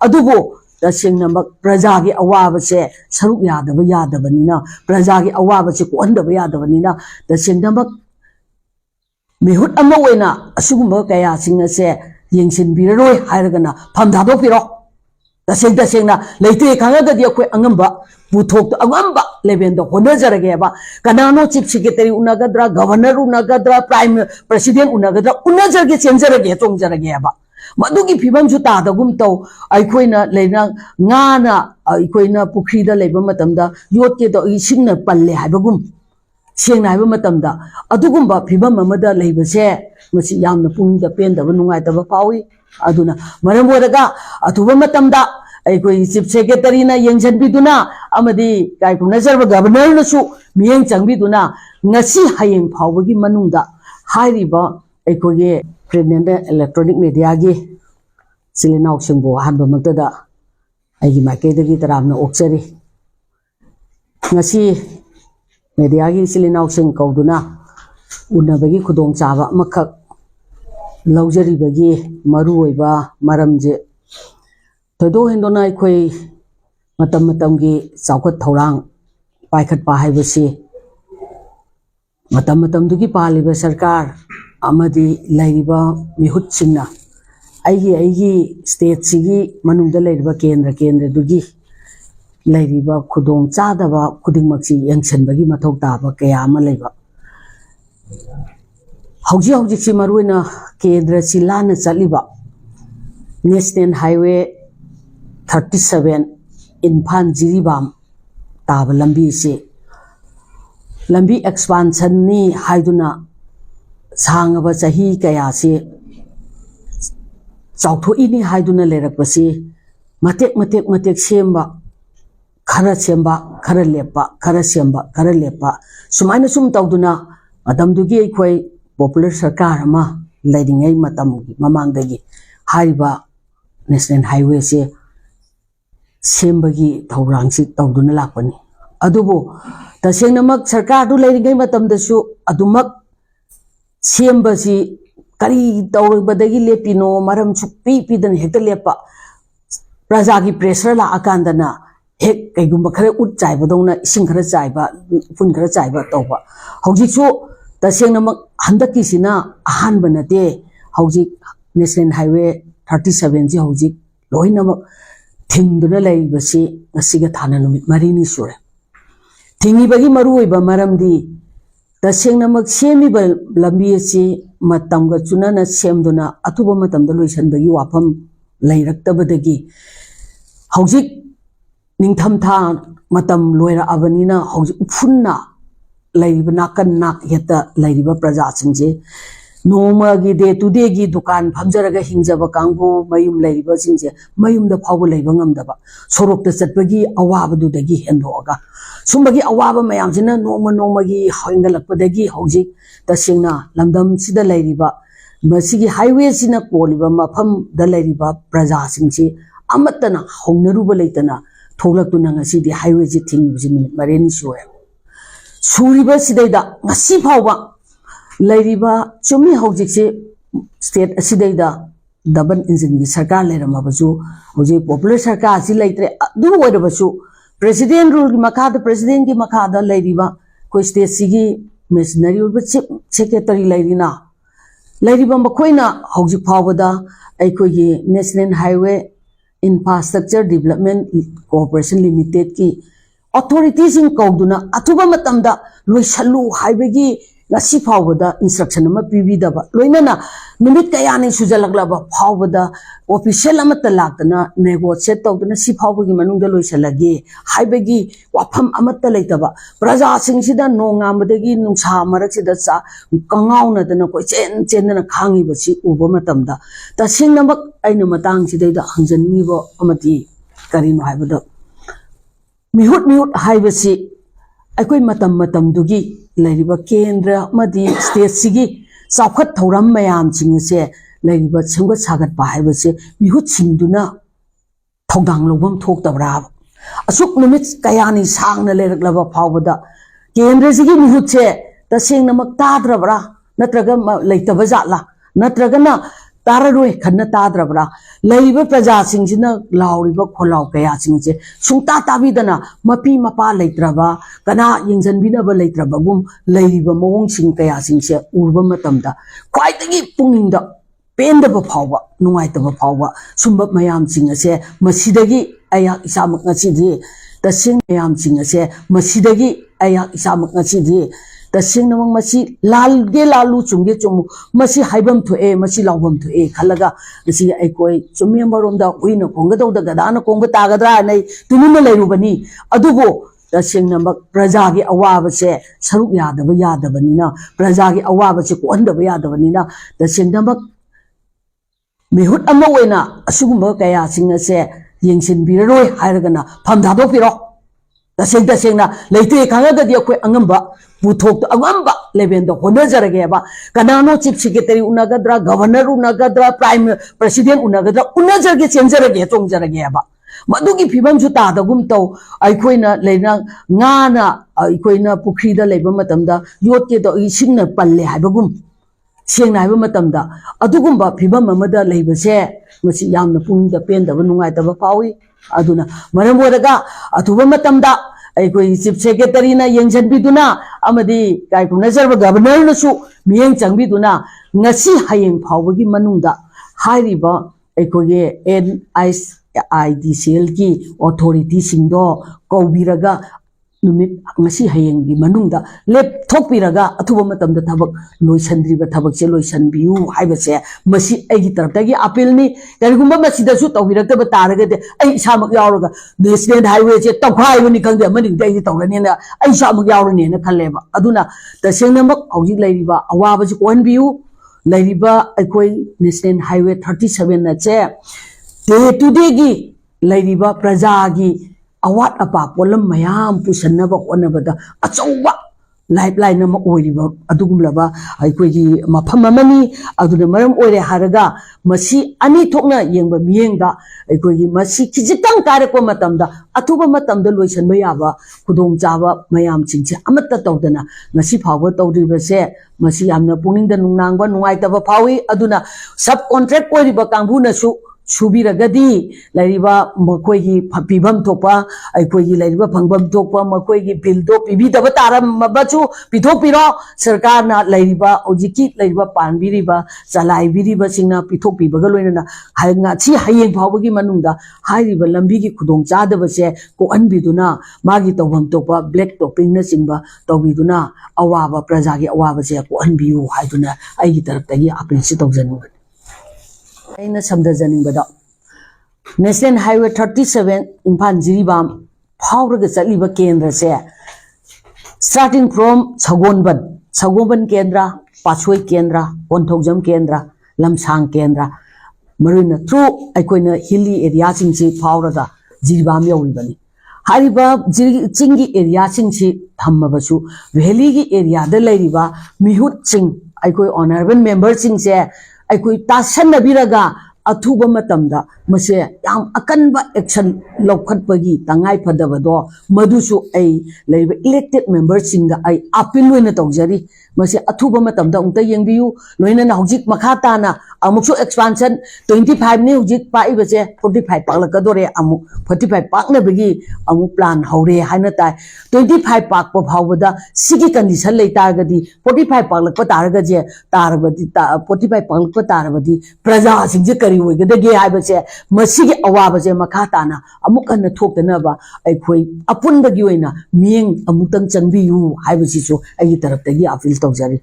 अदुबो तसेंगनमक प्रजागी अवाबसे सरुक यादबनिना प्रजागी अवाबसे कोहंदब यादबनिना तसेंगनमक मिहुत अमा ओइना असुगुंबा कयासिंग असे येंसिनबिररोय हायरगना फमदादोपिरो तसेंगना लेते खांगगदि अखोय अंगंबा पुथोक अंगंबा लेवेंदो होनजरगेबा कनानो चीफ सेक्रेटरी उनगद्रा गवर्नर उनगद्रा प्राइम प्रेसिडेंट उनगद्रा उनजरगे चेंजरगे चोंजरगेबा मदुगी फिबम सु तादगुम तौ अखोइना लेना गाना अखोइना पुखरीदा लेबा मतमदा योटके दो इसिंगना पल्ले हाइबगुम सेंना हाइबा मतमदा अदुगुंबा फिबम अमदा लेबसे मसि यामना पुंगदा पेंदबा नुंगाइतबा फावी अदुना मरम ओरगा अथुबा मतमदा अखोइ चीफ सेक्रेटरी ना येंजनबिदुना अमदी काइखु नजरबा गवर्नर नसु मियेंग चंगबिदुना ngasi hayeng phawbagi manungda hairiba अखोगे प्रेग्नेंट इलेक्ट्रॉनिक मीडिया की सिलेनाउ सिंबो हानबा मक्तदा आइगी माइकेदगी तरामना ओक्चरी ngasi मीडिया की सिलेनाउ सिंग कौदुना उनबगी खुदोंग चाबा मखक लौजरीबगी मरु ओइबा मरमजे थोदो हेंदोना अखोई मतम मतमगी चाउखत थौरांग पाइखत पा हाइबसी मतम मतमदुगी पालिबा सरकार अमदी लाइरिबा मिहुत सिंगना आइगी स्टेट सिगी मनुंगदा लाइरिबा केंद्र दुगी लाइरिबा खुदोंग चादबा खुदिंगमक्सी यंगसनबगी मथौ ताबा कया अमा लैबा हौजी सि मरुइना केंद्र सि लाना चलिबा नेशनल हाईवे 37 इम्फाल जिरीबाम ताबा लंबी से लंबी एक्सपांशन नि हाइदुना सांगबा चाही कया से चाउथोइनी हाइदुना लेरकपसी मतेक सेमबा खरा लेपा खरा सेमबा खरा लेपा सुमाइना सुम तौदुना मतमदुगी अखोई पॉपुलर सरकार अमा लैरिङै मतमगी ममांगदगी हाइबा नेशनल हाईवे से सेमबगी थौरांगसी तौदुना लापनी अदुबो तसेंगनमक सरकार दु लैरिङै मतमदसु अदुमक सेमबसी करी तौरबदगी लेपिनो मरम सुपी पीदन हेक्ट लेपा प्रजा की प्रेशर ला अकांदना हेक कैगुम खरे उट चाइबदौना इसिंग खरे चाइबा फुन खरे चाइबा तौबा हौजिकसु तसेंगनमक हंदकिसिना अहानब नते हौजिक नेशनल हाईवे 37 जी हौजिक लोइनमक थिंगदुना लैबसी ngasiga thana numit marini sure थिंगिबगी मरुइबा मरमदी तसेंगनमक सेमिबा लंबी से मतमगा चुनाना सेमदुना अथुबा मतमदा लोइसनबगी वाफम लैरक्तबदगी हौजिक निंगथमथा मतम लोइरा अबनिना हौजिक फुन्ना लैरिबा नाकन नाक हेता लैरिबा प्रजा सिंजे नोमागी डे टू डे की दुकान फमजरगा हिंजबा कांगबो मयुम लैरिबा सिंजे मयुमदा फावबा लैबा ngamdaba sorokta chatbagi awabadudagi hendoga सुंबगी अवाब मयामसिना नोमगी होंगलपदगी हौजिक तसेंगना लमदम सिदा लैरिबा मसिगी हाईवे सिना कोलिबा मफम द लैरिबा प्रजा सिंगसी अमतना होंगनरुबा लैतना थोलक्तुना ngasiदी हाईवे जी थिंगिबसि मिनिट मरेनी सुए सुरिबा सिदैदा ngasi फावबा लैरिबा चुमी हौजिकसे स्टेट असिदैदा डबल इंजिन की सरकार लेरमबसु हौजिक पॉपुलर सरकार सि लैत्रे अदु ओइरबसु प्रेसिडेंट रूल की मखाद प्रेसिडेंट की मखाद लैरिबा कोई स्टेट सिगी मिशनरी और चीफ सेक्रेटरी लैरिना लैरिबा मखोइना हौजिक फावदा अखोइगी national highway infrastructure development cooperation limited की अथॉरिटीजिंग कौदुना अथुबा मतमदा लोइसल्लु हाइबगी ngasi फावदा इंस्ट्रक्शन अमा पीबीदबा लोइनना निमित कयानि सुजलगलाबा फावदा ऑफिशियल अमत लाक्तना नेगोशिएट तौदना सि फावगी मनुंगदा लोइसलगे हाइबगी वाफम अमत लैतबा प्रजा सिंगसिदा नोंगामदगी नुंसा मरकसिदा चा कंगाउनदना कोइ चेनना खांगिबसि उबा मतमदा तसिंगनमक आइना मतंगसिदैदा हंजनिबो अमति करिनो हाइबदा मिहुट हाइबसि अखोइ मतम दुगी लैरिबा केंद्र मदी स्टेट सिगी चाउखत थौरम मयाम सिंगसे लैरिबा सेमगत सागत पाहाइबसे मिहुत सिंगदुना थौदांग लोबम थोक्तबरा असुक नुमित कयानि सांगना लेरकलबा फावबदा केंद्र सिगी मिहुत से तसेंगनमक ताद्रबरा नत्रगा लैतबा जातला नत्रगना ताररोय खन्ना ताद्रबरा लैब प्रजासिंगसिना लाउरिब खोलाउ कयासिंगसे सुंता ताबिदना मपी मपा लेत्रबा कना यंजनबिनब लेत्रबगुम लैब मवंगसिंग कयासिंगसे उरब मतमदा ख्वाइदगी पुंगिंगदा पेंदब फावबा नुंगाइतब फावबा सुंब मयामसिंग असे मसिदगी अया इसामक ngasidi तसिंग मयामसिंग असे मसिदगी अया इसामक ngasidi तसिंग नमंग मसी लालगे लालू चुंगे चुमु मसी हाइबम थुए मसी लाउबम थुए खलगा मसी अकोई चुमियम बरोमदा उइना कोंगदौदा गदाना कोंग तागद्रा नै तुनुम लेरुबनी अदुबो तसिंग नमक प्रजा की अवाबसे सरुक यादब यादबनिना प्रजा की अवाबसे कोंदब यादबनिना तसिंग नमक मिहुत अमा ओइना असुगुम्बा कयासिंग असे येंसिनबिररोय हायरगना फमदादोपिरो तसेंग तसेंगना लेते खांगगदि अखोय अंगंबा पुथोक अंगंबा लेवेंद होनजरगेबा कनानो चीफ सेक्रेटरी उनगद्रा गवर्नर उनगद्रा प्राइम प्रेसिडेंट उनगद्रा उनजरगे चेंजरगे चोंजरगेबा मदुगी फिबम सु तादगुम तौ अखोयना लेना गाना अखोयना पुखरीदा लेबा मतमदा योटके तो इसिंगना पल्ले हायबगुम सेंना हायबा मतमदा अदुगुम्बा फिबम अमदा लेबसे मसी यामना पुंगदा पेंदबा नुंगाइतबा फावी अदुना मरम ओरगा अथुबा मतमदा अखोई चीफ सेक्रेटरी ना येंजनबिदुना अमदी काय खुनजरब गवर्नर नसु मियेंग चंगबिदुना ngasi hayeng phawbagi manungda hairiba अखोगे NIDCL की ऑथोरिटी सिंगदो कौबिरगा नुमित ngasi hayeng gi manungda lep thokpiraga athuba matamda thabak loisandriba thabak che loisanbiu haibase masi aigi taraptagi appeal ni karigumba masida su tawiraktaba taraga de ai isamak yawraga national highway che tawkhai ni khangde mani dai tawrani na ai isamak yawrani na khalleba aduna tasengnamak hauji lairiba awaba ji konbiu lairiba akoi national highway 37 na che day to day gi lairiba praja gi awat apa polam mayam pusanaba onabada achauba lifeline nama oiriba adugumlaba aikogi mafam amani aduna maram oire haraga masi ani thokna yengba miyengda aikogi masi kijitang karakwa matamda atuba matamda loisanba yaba khudong jaba mayam chingche amatta tawdana ngasi phawba tawdribase masi yamna puningda nungnangba nungaitaba phawi aduna sub contract oiriba kangbu nasu सुबीरगदी लैरिबा मकोइगी पीबम थोपा अखोइगी लैरिबा फंगबम थोपा मकोइगी बिलदो पीबीदब तारमबचु पिथोपिरो सरकार ना लैरिबा ओजिकी लैरिबा पानबिरिबा चलाइबिरिबा सिंगना पिथोपिबगा लोइना हांगाछि हायें फावबगी मनुंगदा हाइरिबा लंबीगी खुदोंग चादबसे को अनबिदुना मागी तौबम थोपा black topping ना सिंगबा तौबिदुना अवाबा प्रजागी अवाबसे को अनबियु हाइदुना आइगी तरफतगी अपील तौजनु अना समझनीबद नेशनल हाईवे 37 इम्फाल जिरीबाम फाउरग चलीब केंद्र से स्टार्टिंग फ्रॉम सगोबन केंद्र पाछोई केंद्र ओंथोजम केंद्र लमसांग केंद्र मरुना थ्रू अखोइना हिली एरिया सिंगसी फाउरग जिरीबाम यौरिबनी हारिबा चिंगी एरिया सिंगसी थम्मबसु वैली की एरिया द लैरिबा मिहुत सिंग अखोइ ऑनरेबल मेंबर सिंगसे अखोई तासनबिरगा अथुबा मतमदा मसे याम अकनबा एक्शन लौखटपगी तंगाई फदबदो मधुसु आई लैबा इलेक्टेड मेंबर सिंगा आई अपील लोइना तौजरी मसे अथुबा मतमदा उंता यंगबियु लोइना ना हुजिक मखा ताना अमुकसु एक्सपांशन 25 ने हुजिक पाइबसे 45 पाकलकदोरे अमु 45 पाकनबगी अमु प्लान हौरे हाइना ताय 25 पाकप फावबदा सिगी कंडीशन लेतागदी 45 पाकलक तारगजे तारबदी 45 पाकलक तारबदी प्रजा सिंजे करी होइगदगे हाइबसे मसिगी अवाबसे मखा ताना अमुक अन थोकतनबा अखोई अपुनबगी ओइना मियंग अमुतंग चंगबियु हाइबसिसु अगी तरफतगी अपील तौजरी।